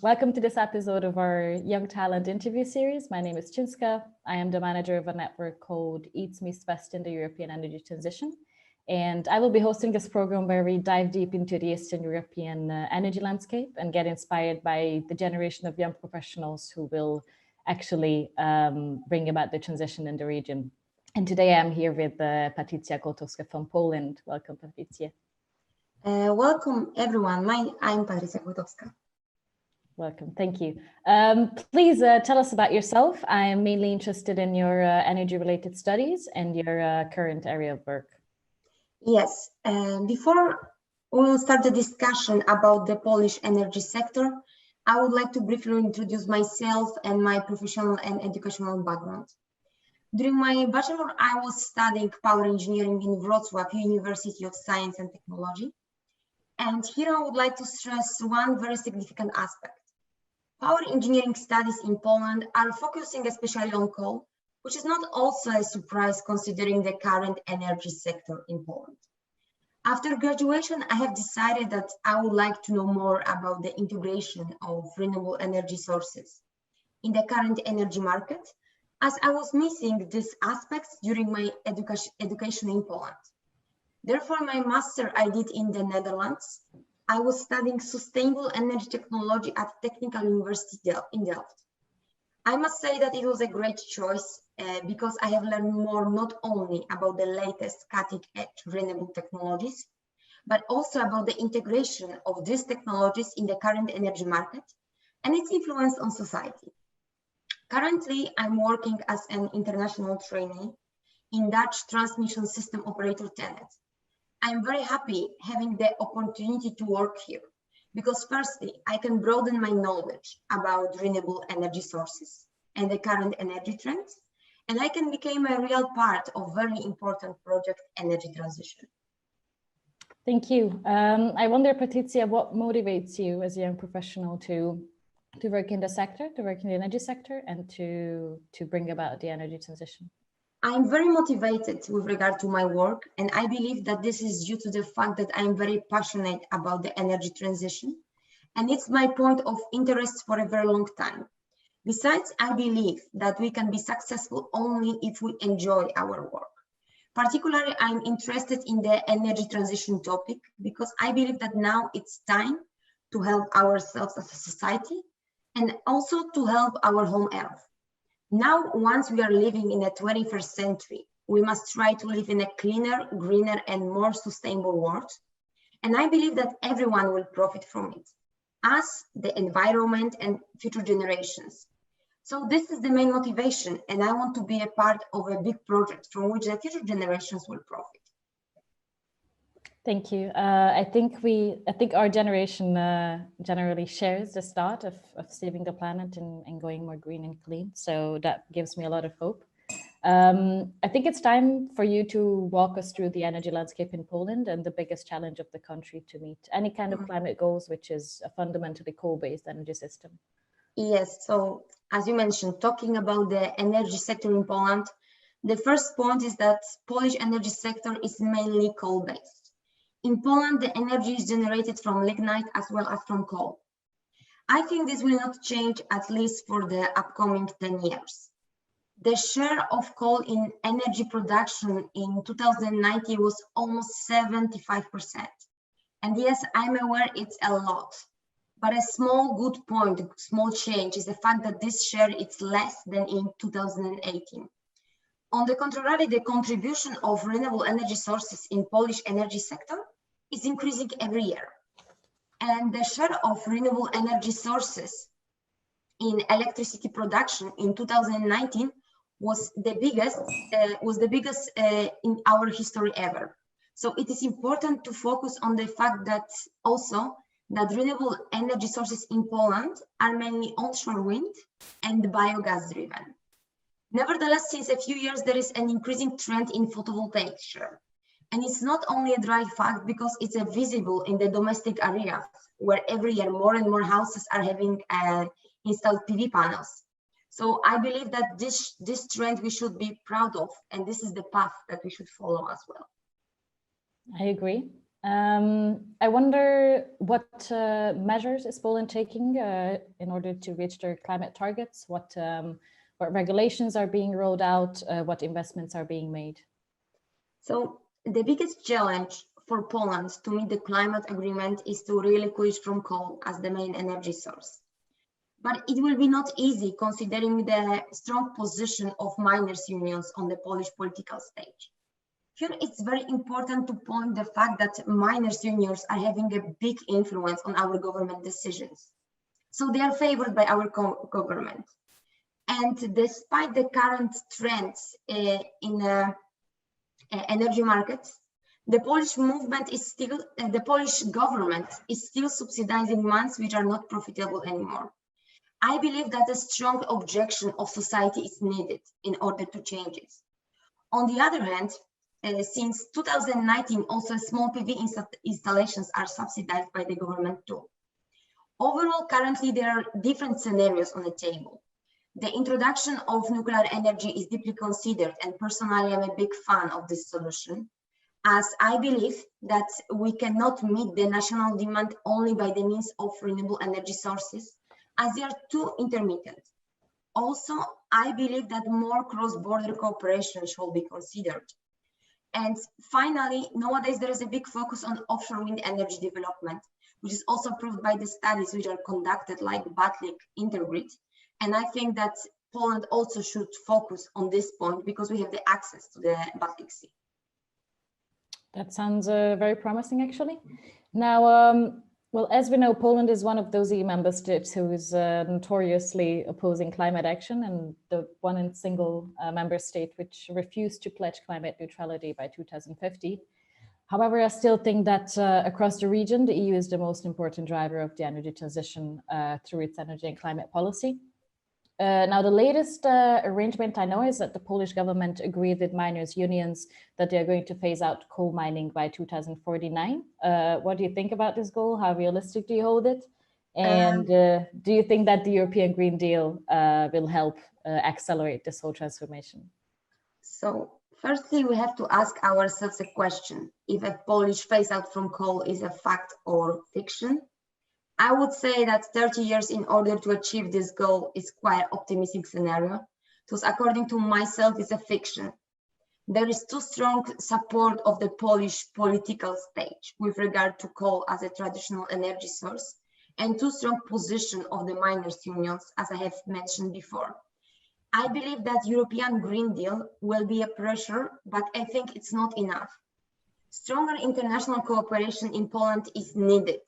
Welcome to this episode of our Young Talent interview series. My name is Chinska. I am the manager of a network called Eats Meets Best in the European Energy Transition. And I will be hosting this program where we dive deep into the Eastern European energy landscape and get inspired by the generation of young professionals who will actually bring about the transition in the region. And today I'm here with Patrycja Koltowska from Poland. Welcome, Patrycja. Welcome, everyone. I'm Patrycja Koltowska. Welcome. Thank you. Please tell us about yourself. I am mainly interested in your energy-related studies and your current area of work. Yes. Before we will start the discussion about the Polish energy sector, I would like to briefly introduce myself and my professional and educational background. During my bachelor, I was studying power engineering in Wrocław University of Science and Technology. And here I would like to stress one very significant aspect. Power engineering studies in Poland are focusing especially on coal, which is not also a surprise considering the current energy sector in Poland. After graduation, I have decided that I would like to know more about the integration of renewable energy sources in the current energy market, as I was missing these aspects during my education in Poland. Therefore, my master I did in the Netherlands. I was studying sustainable energy technology at Technical University in Delft. I must say that it was a great choice because I have learned more not only about the latest cutting-edge renewable technologies, but also about the integration of these technologies in the current energy market and its influence on society. Currently, I'm working as an international trainee in Dutch transmission system operator TenneT. I'm very happy having the opportunity to work here because firstly, I can broaden my knowledge about renewable energy sources and the current energy trends, and I can become a real part of very important project energy transition. Thank you. I wonder, Patrycja, what motivates you as a young professional to work in the sector, to work in the energy sector, and to bring about the energy transition? I'm very motivated with regard to my work, and I believe that this is due to the fact that I'm very passionate about the energy transition, and it's my point of interest for a very long time. Besides, I believe that we can be successful only if we enjoy our work. Particularly, I'm interested in the energy transition topic because I believe that now it's time to help ourselves as a society and also to help our home earth. Now, once we are living in the 21st century, we must try to live in a cleaner, greener, and more sustainable world. And I believe that everyone will profit from it, us, the environment, and future generations. So this is the main motivation, and I want to be a part of a big project from which the future generations will profit. Thank you. I think our generation generally shares this thought of saving the planet and going more green and clean. So that gives me a lot of hope. I think it's time for you to walk us through the energy landscape in Poland and the biggest challenge of the country to meet any kind of climate goals, which is a fundamentally coal-based energy system. Yes, so as you mentioned, talking about the energy sector in Poland, the first point is that Polish energy sector is mainly coal-based. In Poland, the energy is generated from lignite as well as from coal. I think this will not change at least for the upcoming 10 years. The share of coal in energy production in 2019 was almost 75%. And yes, I'm aware it's a lot, but a small good point, small change is the fact that this share is less than in 2018. On the contrary, the contribution of renewable energy sources in Polish energy sector is increasing every year. And the share of renewable energy sources in electricity production in 2019 was the biggest in our history ever. So it is important to focus on the fact that also that renewable energy sources in Poland are mainly onshore wind and biogas driven. Nevertheless, since a few years, there is an increasing trend in photovoltaic share. And it's not only a dry fact because it's visible in the domestic area where every year more and more houses are having installed PV panels. So I believe that this trend we should be proud of, and this is the path that we should follow as well. I agree. I wonder what measures is Poland taking in order to reach their climate targets? What regulations are being rolled out? What investments are being made? So the biggest challenge for Poland to meet the climate agreement is to relinquish from coal as the main energy source. But it will be not easy considering the strong position of miners' unions on the Polish political stage. Here, it's very important to point the fact that miners' unions are having a big influence on our government decisions. So they are favored by our government. And despite the current trends in energy markets, the Polish movement is still, the Polish government is still subsidizing mines which are not profitable anymore. I believe that a strong objection of society is needed in order to change it. On the other hand, since 2019, also small PV installations are subsidized by the government too. Overall, currently there are different scenarios on the table. The introduction of nuclear energy is deeply considered, and personally I'm a big fan of this solution, as I believe that we cannot meet the national demand only by the means of renewable energy sources, as they are too intermittent. Also, I believe that more cross-border cooperation should be considered. And finally, nowadays there is a big focus on offshore wind energy development, which is also proved by the studies which are conducted like Baltic Intergrid. And I think that Poland also should focus on this point because we have the access to the Baltic Sea. That sounds very promising, actually. Now, well, as we know, Poland is one of those EU member states who is notoriously opposing climate action, and the one and single member state which refused to pledge climate neutrality by 2050. However, I still think that across the region, the EU is the most important driver of the energy transition through its energy and climate policy. Now, the latest arrangement I know is that the Polish government agreed with miners' unions that they're going to phase out coal mining by 2049. What do you think about this goal? How realistic do you hold it? And do you think that the European Green Deal will help accelerate this whole transformation? So, firstly, we have to ask ourselves a question: if a Polish phase out from coal is a fact or fiction? I would say that 30 years in order to achieve this goal is quite an optimistic scenario. Because according to myself, it's a fiction. There is too strong support of the Polish political stage with regard to coal as a traditional energy source, and too strong position of the miners' unions, as I have mentioned before. I believe that European Green Deal will be a pressure, but I think it's not enough. Stronger international cooperation in Poland is needed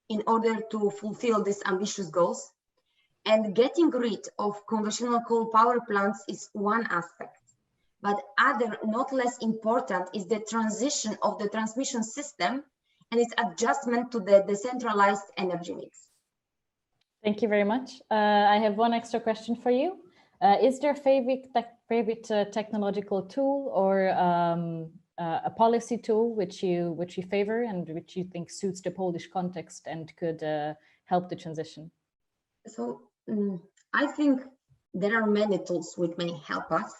in order to fulfill these ambitious goals. And getting rid of conventional coal power plants is one aspect. But other, not less important, is the transition of the transmission system and its adjustment to the decentralized energy mix. Thank you very much. I have one extra question for you. Is there a favorite technological tool or a policy tool which you favor and which you think suits the Polish context and could help the transition? So I think there are many tools which may help us,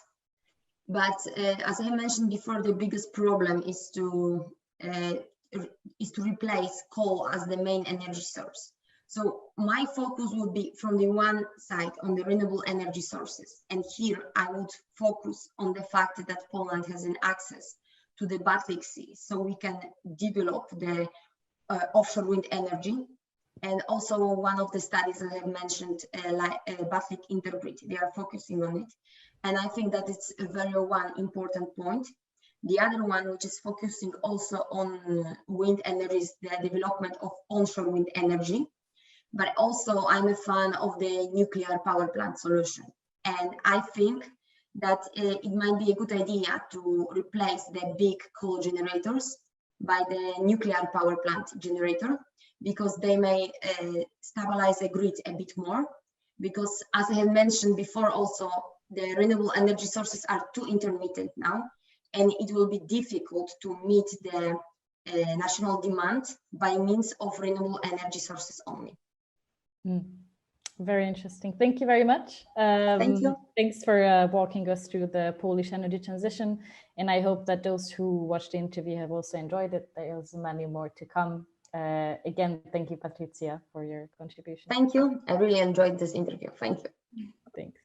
but as I mentioned before, the biggest problem is to replace coal as the main energy source. So my focus would be from the one side on the renewable energy sources, and here I would focus on the fact that Poland has an access to the Baltic Sea, so we can develop the offshore wind energy. And also one of the studies that I have mentioned, like Baltic Intergrid, they are focusing on it. And I think that it's a very one important point. The other one, which is focusing also on wind energy, is the development of onshore wind energy. But also I'm a fan of the nuclear power plant solution. And I think that it might be a good idea to replace the big coal generators by the nuclear power plant generator, because they may stabilize the grid a bit more. Because as I have mentioned before, also the renewable energy sources are too intermittent now, and it will be difficult to meet the national demand by means of renewable energy sources only. Very interesting. Thank you very much. Thank you. Thanks for walking us through the Polish energy transition. And I hope that those who watched the interview have also enjoyed it. There's many more to come. Again, thank you, Patrycja, for your contribution. Thank you. I really enjoyed this interview. Thank you. Thanks.